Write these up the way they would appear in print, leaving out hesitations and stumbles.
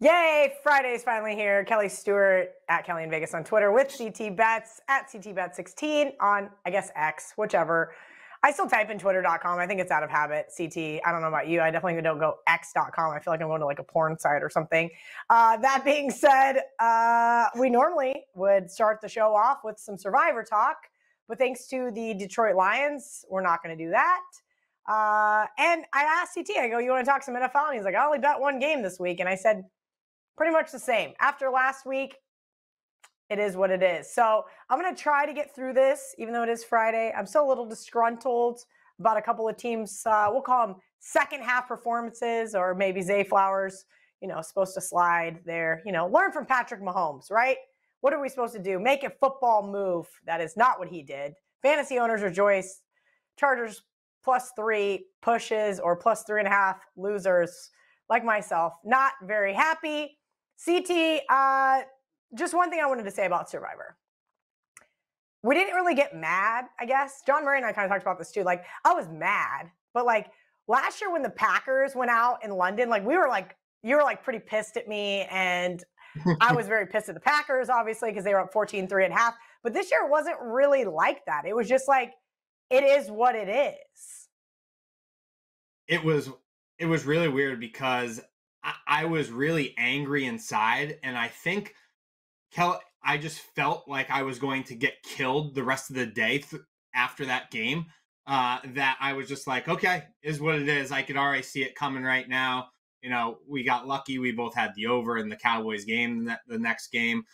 Yay! Friday's finally here. Kelly Stewart at Kelly in Vegas on Twitter with CT Bets at CTBet16 on, I guess, X, whichever. I still type in twitter.com. I think it's out of habit, CT. I don't know about you. I definitely don't go x.com. I feel like I'm going to like a porn site or something. That being said, we normally would start the show off with some Survivor talk, but thanks to the Detroit Lions, we're not going to do that. And I asked CT, I go, you want to talk some NFL? And he's like, I only bet one game this week. And I said, pretty much the same. After last week, it is what it is. So I'm going to try to get through this, even though it is Friday. I'm still a little disgruntled about a couple of teams. We'll call them second half performances, or maybe Zay Flowers, supposed to slide there. Learn from Patrick Mahomes, right? What are we supposed to do? Make a football move. That is not what he did. Fantasy owners rejoice. Chargers +3 pushes, or +3.5 losers like myself. Not very happy. CT, just one thing I wanted to say about Survivor. We didn't really get mad, I guess. John Murray and I kind of talked about this too. Like, I was mad, but like last year when the Packers went out in London, like you were like pretty pissed at me, and I was very pissed at the Packers, obviously, because they were up 14-3.5. But this year it wasn't really like that. It was just like, it is what it is. It was really weird because I was really angry inside, and I think I just felt like I was going to get killed the rest of the day after that game. That I was just like, okay, is what it is. I could already see it coming right now. We got lucky. We both had the over in the Cowboys game. The next game,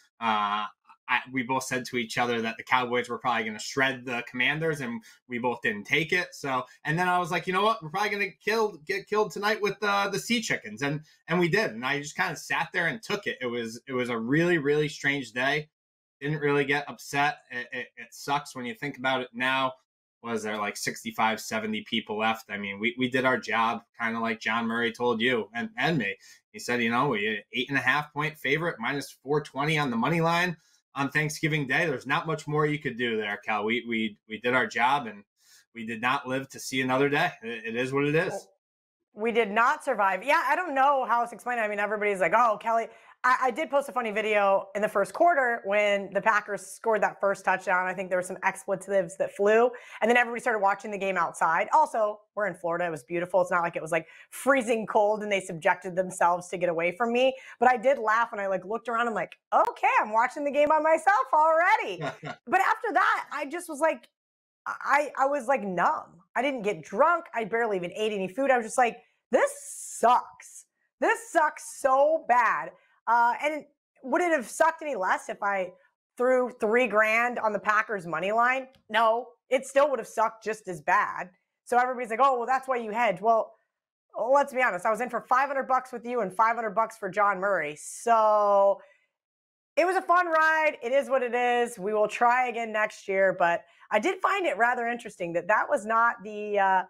we both said to each other that the Cowboys were probably going to shred the Commanders, and we both didn't take it. So, and then I was like, you know what? We're probably going to get killed tonight with the Sea Chickens, and we did. And I just kind of sat there and took it. It was a really, really strange day. Didn't really get upset. It sucks when you think about it now. Was there like 65, 70 people left? I mean, we did our job, kind of like John Murray told you and me. He said, we had 8.5 point favorite, -420 on the money line on Thanksgiving Day. There's not much more you could do there, Cal. We did our job, and we did not live to see another day. It is what it is. We did not survive. Yeah, I don't know how else to explain it. I mean, everybody's like, oh, Kelly. I did post a funny video in the first quarter when the Packers scored that first touchdown. I think there were some expletives that flew, and then everybody started watching the game outside. Also, we're in Florida. It was beautiful. It's not like it was like freezing cold and they subjected themselves to get away from me. But I did laugh when I looked around. I'm like, okay, I'm watching the game by myself already. But after that, I just was like, I was like numb. I didn't get drunk. I barely even ate any food. I was just like, this sucks. This sucks so bad. And would it have sucked any less if I threw $3,000 on the Packers money line? No, it still would have sucked just as bad. So everybody's like, oh, well, that's why you hedge. Well, let's be honest. I was in for $500 with you and $500 for John Murray. So it was a fun ride. It is what it is. We will try again next year. But I did find it rather interesting that was not the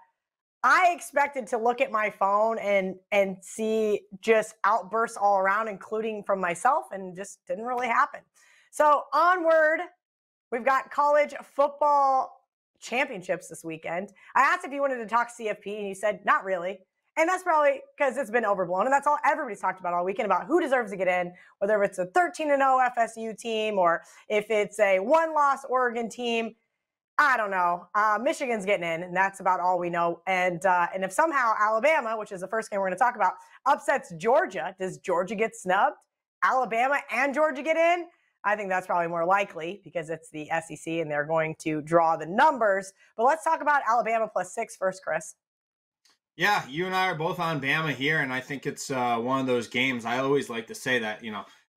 I expected to look at my phone and see just outbursts all around, including from myself, and just didn't really happen. So onward, we've got college football championships this weekend. I asked if you wanted to talk CFP, and you said not really. And that's probably because it's been overblown. And that's all everybody's talked about all weekend, about who deserves to get in, whether it's a 13-0 FSU team or if it's a one-loss Oregon team. I don't know. Michigan's getting in, and that's about all we know. And if somehow Alabama, which is the first game we're going to talk about, upsets Georgia, does Georgia get snubbed? Alabama and Georgia get in? I think that's probably more likely because it's the SEC and they're going to draw the numbers. But let's talk about Alabama +6 first, Chris. Yeah, you and I are both on Bama here, and I think it's one of those games. I always like to say that,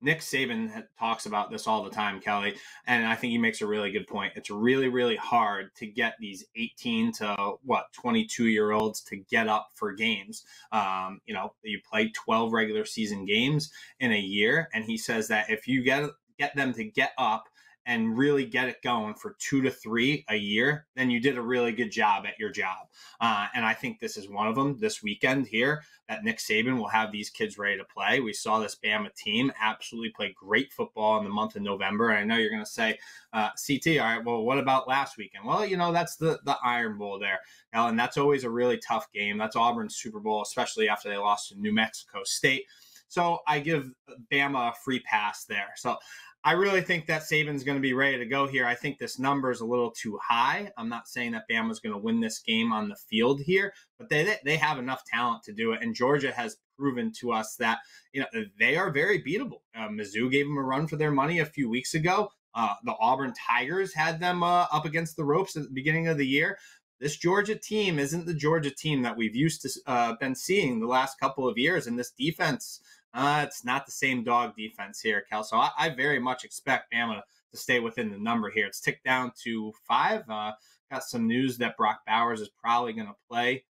Nick Saban talks about this all the time, Kelly, and I think he makes a really good point. It's really, really hard to get these 18 to 22-year-olds to get up for games. You play 12 regular season games in a year, and he says that if you get them to get up and really get it going for 2 to 3 a year, then you did a really good job at your job. And I think this is one of them this weekend here, that Nick Saban will have these kids ready to play. We saw this Bama team absolutely play great football in the month of November. And I know you're going to say, CT, all right, well, what about last weekend? Well, that's the Iron Bowl there. And that's always a really tough game. That's Auburn's Super Bowl, especially after they lost to New Mexico State. So I give Bama a free pass there. So I really think that Saban's going to be ready to go here. I think this number is a little too high. I'm not saying that Bama's going to win this game on the field here, but they have enough talent to do it. And Georgia has proven to us that they are very beatable. Mizzou gave them a run for their money a few weeks ago. The Auburn Tigers had them up against the ropes at the beginning of the year. This Georgia team isn't the Georgia team that we've used to been seeing the last couple of years. And this defense, it's not the same dog defense here, Kel. So I very much expect Bama to stay within the number here. It's ticked down to 5. Got some news that Brock Bowers is probably going to play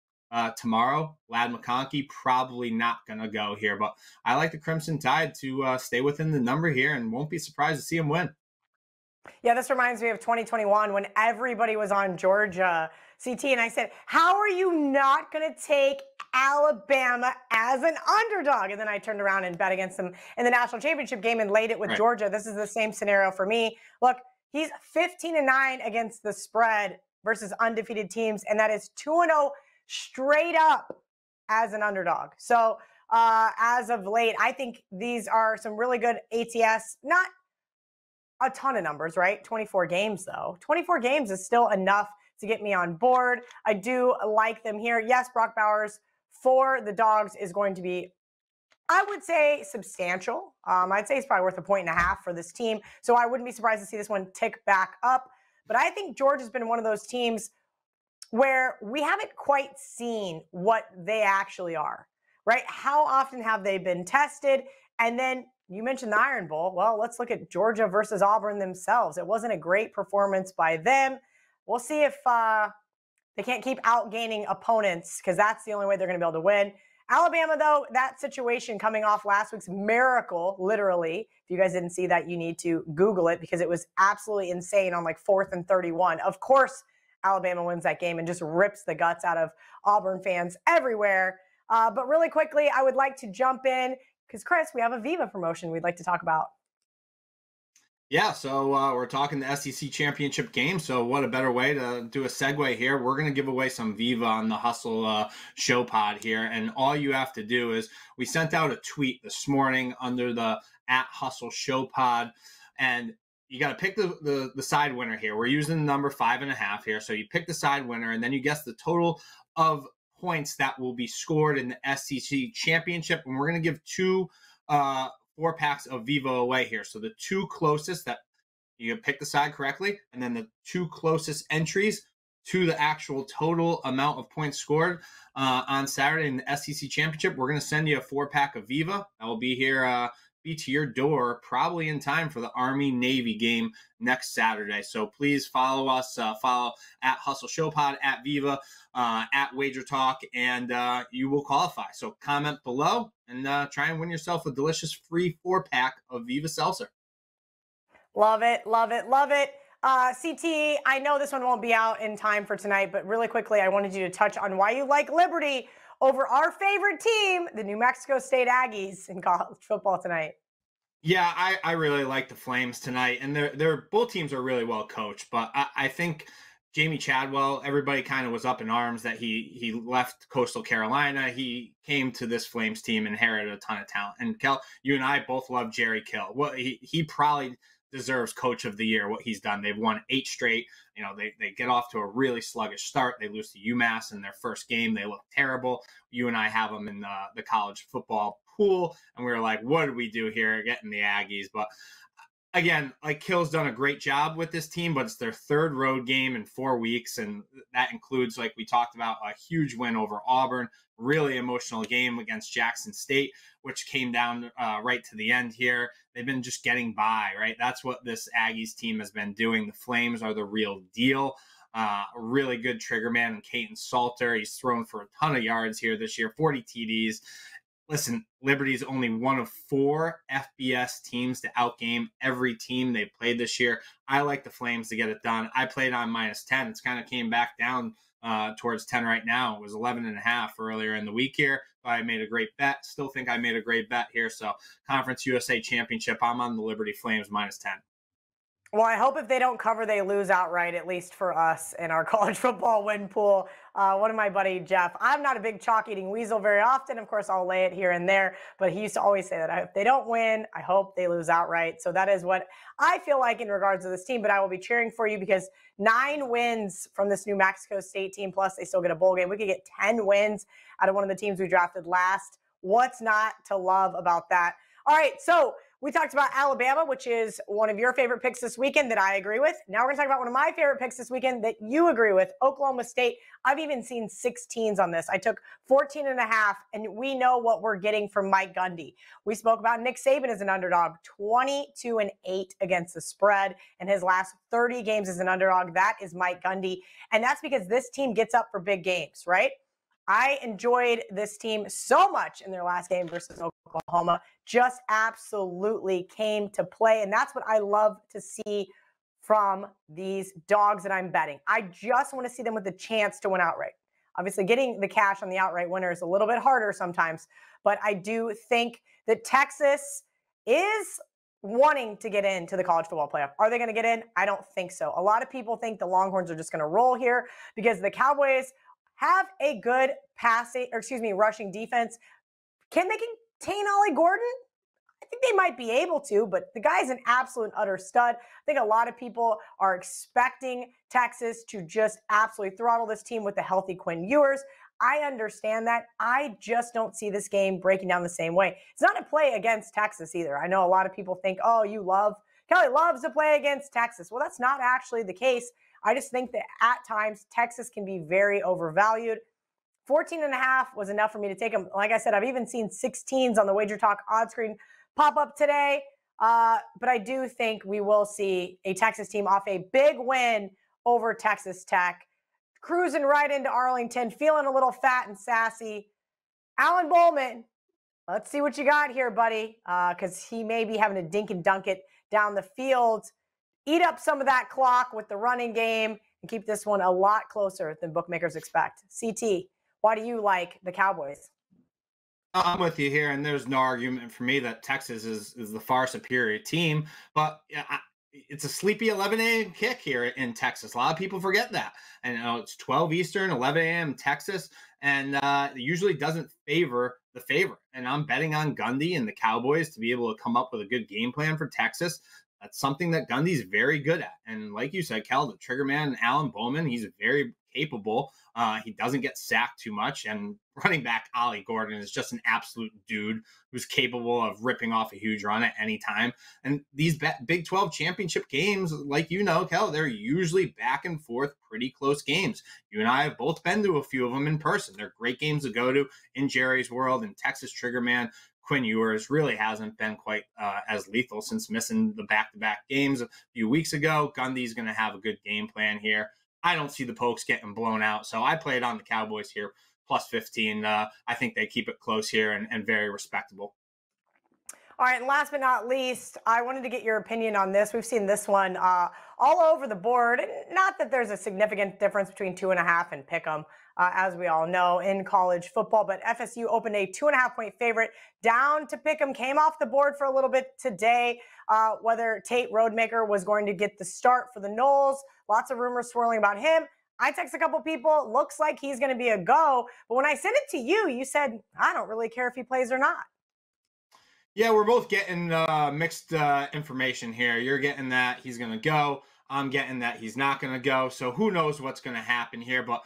tomorrow. Lad McConkey probably not going to go here. But I like the Crimson Tide to stay within the number here and won't be surprised to see him win. Yeah, this reminds me of 2021 when everybody was on Georgia CT, and I said, how are you not going to take Alabama as an underdog? And then I turned around and bet against them in the national championship game and laid it with Right. Georgia. This is the same scenario for me. Look, he's 15-9 against the spread versus undefeated teams, and that is 2-0 straight up as an underdog. So as of late, I think these are some really good ATS, not a ton of numbers, right? 24 games, though. 24 games is still enough to get me on board. I do like them here. Yes, Brock Bowers for the Dogs is going to be, I would say, substantial. I'd say it's probably worth 1.5 for this team. So I wouldn't be surprised to see this one tick back up. But I think Georgia's been one of those teams where we haven't quite seen what they actually are, right? How often have they been tested? And then you mentioned the Iron Bowl. Well, let's look at Georgia versus Auburn themselves. It wasn't a great performance by them. We'll see if they can't keep outgaining opponents, because that's the only way they're going to be able to win. Alabama, though, that situation coming off last week's miracle, literally. If you guys didn't see that, you need to Google it, because it was absolutely insane on like 4th and 31. Of course, Alabama wins that game and just rips the guts out of Auburn fans everywhere. But really quickly, I would like to jump in, because, Chris, we have a VIVA promotion we'd like to talk about. Yeah, so we're talking the SEC championship game. So what a better way to do a segue here. We're going to give away some VIVA on the Hustle Show Pod here. And all you have to do is, we sent out a tweet this morning under the @Hustle Show Pod. And you got to pick the side winner here. We're using the number 5.5 here. So you pick the side winner, and then you guess the total of points that will be scored in the SEC championship. And we're going to give 2 4-packs of VIVA away here. So the 2 closest, that you pick the side correctly, and then the 2 closest entries to the actual total amount of points scored on Saturday in the SEC championship, we're going to send you a 4-pack of VIVA. That will be here, be to your door, probably in time for the Army-Navy game next Saturday. So please follow us, follow @Hustle Show Pod, @VIVA, @Wager Talk, and you will qualify. So comment below and try and win yourself a delicious free 4-pack of VIVA Seltzer. Love it, love it, love it. CT, I know this one won't be out in time for tonight, but really quickly, I wanted you to touch on why you like Liberty over our favorite team, the New Mexico State Aggies, in college football tonight. Yeah, I really like the Flames tonight, and they're both teams are really well coached. But I think Jamie Chadwell, everybody kind of was up in arms that he left Coastal Carolina. He came to this Flames team, inherited a ton of talent. And Kel, you and I both love Jerry Kill. Well, he probably deserves Coach of the Year, what he's done. They've won 8 straight. You know, they get off to a really sluggish start. They lose to UMass in their first game. They look terrible. You and I have them in the college football pool, and we were like, what did we do here getting the Aggies? But again, like, Kill's done a great job with this team, but it's their 3rd road game in 4 weeks, and that includes, like we talked about, a huge win over Auburn, really emotional game against Jackson State, which came down right to the end here. They've been just getting by, right? That's what this Aggies team has been doing. The Flames are the real deal. A really good trigger man in Caton Salter. He's thrown for a ton of yards here this year, 40 TDs. Listen, Liberty's only one of 4 FBS teams to outgame every team they played this year. I like the Flames to get it done. I played on -10. It's kind of came back down towards 10 right now. It was 11.5 earlier in the week here. But I made a great bet. Still think I made a great bet here. So Conference USA Championship, I'm on the Liberty Flames -10. Well, I hope if they don't cover, they lose outright, at least for us in our college football win pool. One of my buddy, Jeff, I'm not a big chalk eating weasel very often. Of course, I'll lay it here and there, but he used to always say that if they don't win, I hope they lose outright. So that is what I feel like in regards to this team, but I will be cheering for you because 9 wins from this New Mexico State team, plus they still get a bowl game. We could get 10 wins out of one of the teams we drafted last. What's not to love about that? All right, so we talked about Alabama, which is one of your favorite picks this weekend that I agree with. Now we're going to talk about one of my favorite picks this weekend that you agree with, Oklahoma State. I've even seen 16s on this. I took 14.5, and we know what we're getting from Mike Gundy. We spoke about Nick Saban as an underdog, 22-8 against the spread in his last 30 games as an underdog. That is Mike Gundy, and that's because this team gets up for big games, right? I enjoyed this team so much in their last game versus Oklahoma. Just absolutely came to play. And that's what I love to see from these dogs that I'm betting. I just want to see them with the chance to win outright. Obviously, getting the cash on the outright winner is a little bit harder sometimes. But I do think that Texas is wanting to get into the college football playoff. Are they going to get in? I don't think so. A lot of people think the Longhorns are just going to roll here because the Cowboys have a good rushing defense. Can they contain Ollie Gordon? I think they might be able to, but the guy's an absolute utter stud. I think a lot of people are expecting Texas to just absolutely throttle this team with the healthy Quinn Ewers. I understand that. I just don't see this game breaking down the same way. It's not a play against Texas either. I know a lot of people think, oh, Kelly loves to play against Texas. Well, that's not actually the case. I just think that at times Texas can be very overvalued. 14.5 was enough for me to take them. Like I said, I've even seen 16s on the Wager Talk odd screen pop up today. But I do think we will see a Texas team off a big win over Texas Tech, cruising right into Arlington, feeling a little fat and sassy. Alan Bowman, let's see what you got here, buddy, because he may be having to dink and dunk it down the field. Eat up some of that clock with the running game and keep this one a lot closer than bookmakers expect. CT, why do you like the Cowboys? I'm with you here, and there's no argument for me that Texas is the far superior team. But yeah, it's a sleepy 11 a.m. kick here in Texas. A lot of people forget that. And it's 12 Eastern, 11 a.m. Texas, and it usually doesn't favor the favorite. And I'm betting on Gundy and the Cowboys to be able to come up with a good game plan for Texas. That's something that Gundy's very good at. And like you said, Cal, the trigger man, Alan Bowman, he's very capable. He doesn't get sacked too much. And running back Ollie Gordon is just an absolute dude who's capable of ripping off a huge run at any time. And these Big 12 championship games, like you know, Cal, they're usually back and forth, pretty close games. You and I have both been to a few of them in person. They're great games to go to in Jerry's World, and Texas Triggerman Quinn Ewers really hasn't been quite as lethal since missing the back-to-back games a few weeks ago. Gundy's going to have a good game plan here. I don't see the Pokes getting blown out, so I played on the Cowboys here, plus 15. I think they keep it close here and very respectable. All right, and last but not least, I wanted to get your opinion on this. We've seen this one all over the board. Not that there's a significant difference between 2.5 and Pick'em, as we all know in college football, but FSU opened a 2.5-point favorite down to Pick'em, came off the board for a little bit today. Whether Tate Rodemaker was going to get the start for the Noles, lots of rumors swirling about him. I text a couple people, looks like he's going to be a go, but when I sent it to you, you said, I don't really care if he plays or not. Yeah, we're both getting mixed information here. You're getting that he's going to go. I'm getting that he's not going to go. So who knows what's going to happen here. But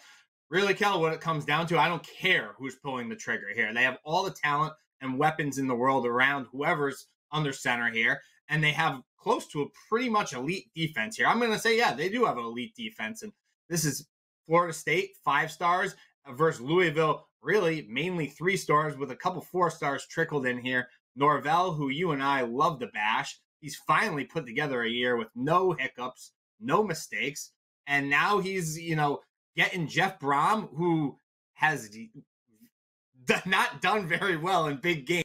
really, Kel, what it comes down to, I don't care who's pulling the trigger here. They have all the talent and weapons in the world around whoever's under center here. And they have close to a pretty much elite defense here. I'm going to say, yeah, they do have an elite defense. And this is Florida State, 5 stars, versus Louisville, really mainly 3 stars with a couple 4 stars trickled in here. Norvell, who you and I love to bash, he's finally put together a year with no hiccups, no mistakes. And now he's, getting Jeff Brom, who has not done very well in big games.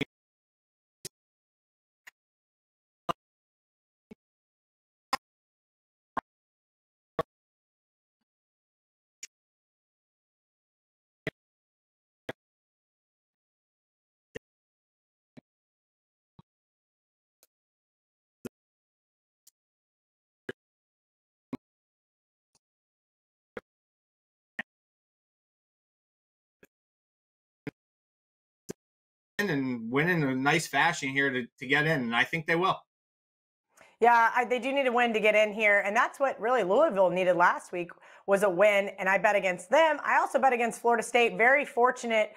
and win in a nice fashion here to get in, and I think they will. Yeah, they do need a win to get in here, and that's what really Louisville needed last week was a win, and I bet against them. I also bet against Florida State. Very fortunate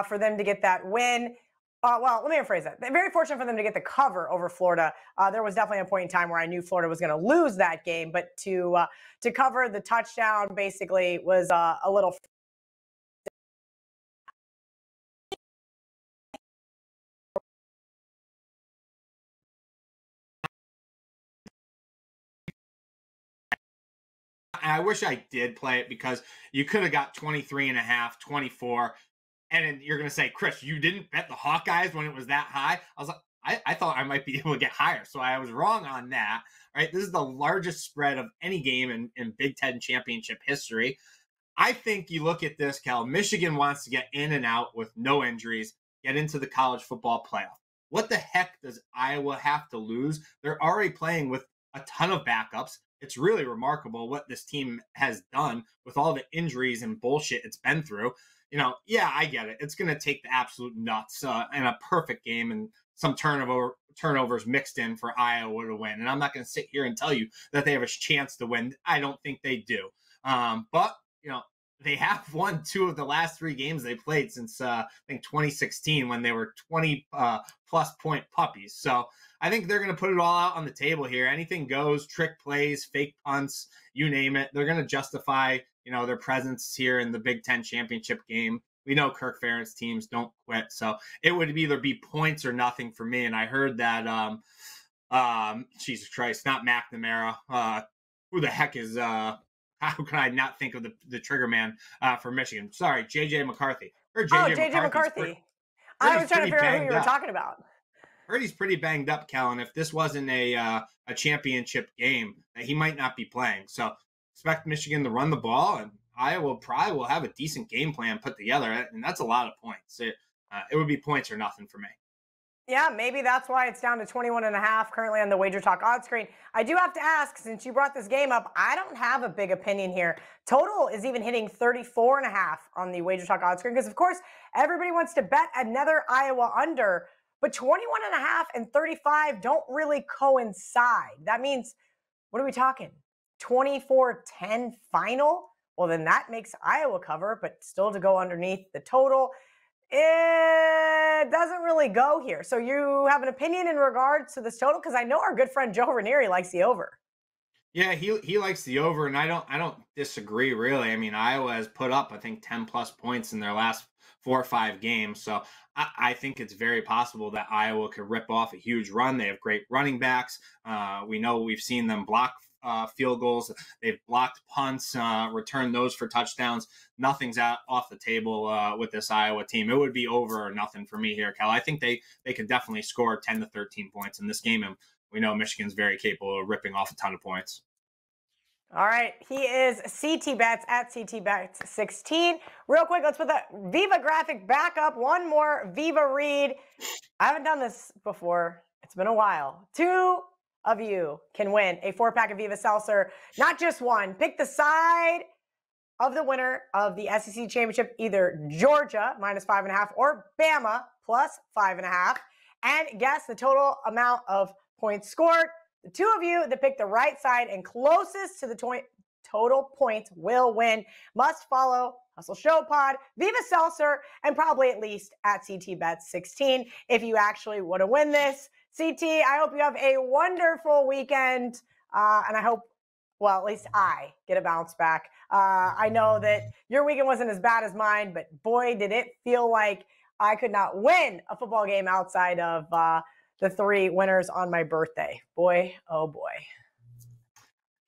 for them to get that win. Well, let me rephrase that. Very fortunate for them to get the cover over Florida. There was definitely a point in time where I knew Florida was going to lose that game, but to cover the touchdown basically was a little. I wish I did play it because you could have got 23 and a half, 24. And then you're going to say, Chris, you didn't bet the Hawkeyes when it was that high. I was like, I thought I might be able to get higher. So I was wrong on that. Right. This is the largest spread of any game in Big Ten championship history. I think you look at this, Cal. Michigan wants to get in and out with no injuries, get into the college football playoff. What the heck does Iowa have to lose? They're already playing with a ton of backups. It's really remarkable what this team has done with all the injuries and bullshit it's been through. Yeah, I get it. It's going to take the absolute nuts and a perfect game and some turnovers mixed in for Iowa to win. And I'm not going to sit here and tell you that they have a chance to win. I don't think they do. But they have won 2 of the last 3 games they played since I think 2016 when they were 20 plus point puppies. So I think they're going to put it all out on the table here. Anything goes, trick plays, fake punts, you name it. They're going to justify their presence here in the Big Ten championship game. We know Kirk Ferentz teams don't quit, so it would either be points or nothing for me. And I heard that Jesus Christ, not McNamara. Who the heck is how can I not think of the trigger man for Michigan? Sorry, JJ McCarthy. JJ McCarthy. I was trying to figure out who you were talking about. Heard he's pretty banged up, Kellen. If this wasn't a championship game, he might not be playing. So expect Michigan to run the ball, and Iowa probably will have a decent game plan put together, and that's a lot of points. It would be points or nothing for me. Yeah, maybe that's why it's down to 21.5 currently on the Wager Talk odds screen. I do have to ask, since you brought this game up, I don't have a big opinion here. Total is even hitting 34.5 on the Wager Talk odds screen because, of course, everybody wants to bet another Iowa under, but 21.5 and 35 don't really coincide. That means, what are we talking? 24-10 final? Well, then that makes Iowa cover, but still to go underneath the total. It doesn't really go here. So you have an opinion in regards to this total? Because I know our good friend Joe Ranieri likes the over. Yeah, he likes the over, and I don't disagree really. I mean, Iowa has put up, I think, 10 plus points in their last 4 or 5 games. So I think it's very possible that Iowa could rip off a huge run. They have great running backs. We've seen them block field goals. They've blocked punts, returned those for touchdowns. Nothing's off the table with this Iowa team. It would be over or nothing for me here, Cal. I think they could definitely score 10 to 13 points in this game, and we know Michigan's very capable of ripping off a ton of points. All right, he is CT Bets at CT Bets 16. Real quick, let's put that Viva graphic back up. One more Viva read. I haven't done this before. It's been a while. 2 of you can win a 4-pack of Viva Seltzer. Not just one. Pick the side of the winner of the SEC Championship, either Georgia -5.5 or Bama +5.5, and guess the total amount of points scored. The 2 of you that pick the right side and closest to the total points will win. Must follow Hustle Show Pod, Viva Seltzer, and probably at least at CT Bets 16 if you actually want to win this. CT, I hope you have a wonderful weekend, and I hope, well, at least I get a bounce back. I know that your weekend wasn't as bad as mine, but boy, did it feel like I could not win a football game outside of the 3 winners on my birthday. Boy, oh boy.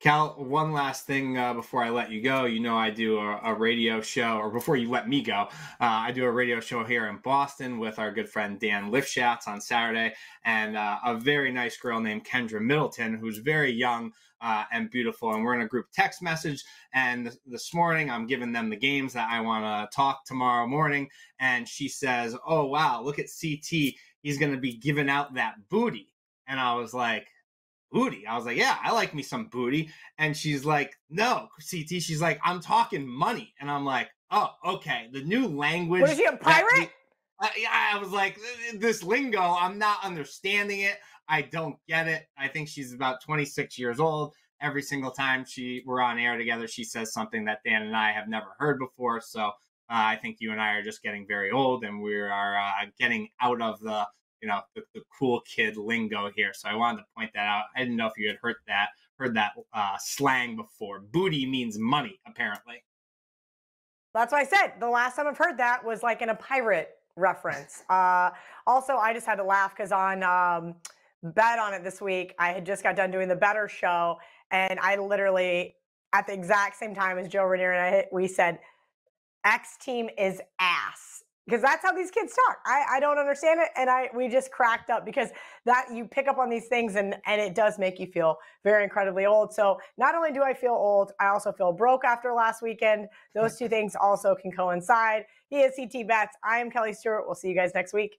Cal, one last thing before I let you go. I do a radio show, or before you let me go, I do a radio show here in Boston with our good friend Dan Lifshatz on Saturday, and a very nice girl named Kendra Middleton, who's very young and beautiful. And we're in a group text message, and this morning I'm giving them the games that I want to talk tomorrow morning, and she says, "Oh, wow, look at CT. He's going to be giving out that booty." And I was like, booty? I was like, yeah, I like me some booty. And she's like, no, CT. She's like, I'm talking money. And I'm like, oh, okay. The new language. What is she, a pirate? I was like, this lingo, I'm not understanding it. I don't get it. I think she's about 26 years old. Every single time we're on air together, she says something that Dan and I have never heard before. So I think you and I are just getting very old, and we are getting out of the cool kid lingo here. So I wanted to point that out. I didn't know if you had heard that slang before. Booty means money, apparently. That's what I said. The last time I've heard that was like in a pirate reference. Also, I just had to laugh because on Bet on It this week, I had just got done doing the Better Show, and I literally, at the exact same time as Joe Ranieri and we said, X team is ass. Because that's how these kids talk. I don't understand it. And we just cracked up because that you pick up on these things and it does make you feel very incredibly old. So not only do I feel old, I also feel broke after last weekend. Those two things also can coincide. He is CT Bets. I am Kelly Stewart. We'll see you guys next week.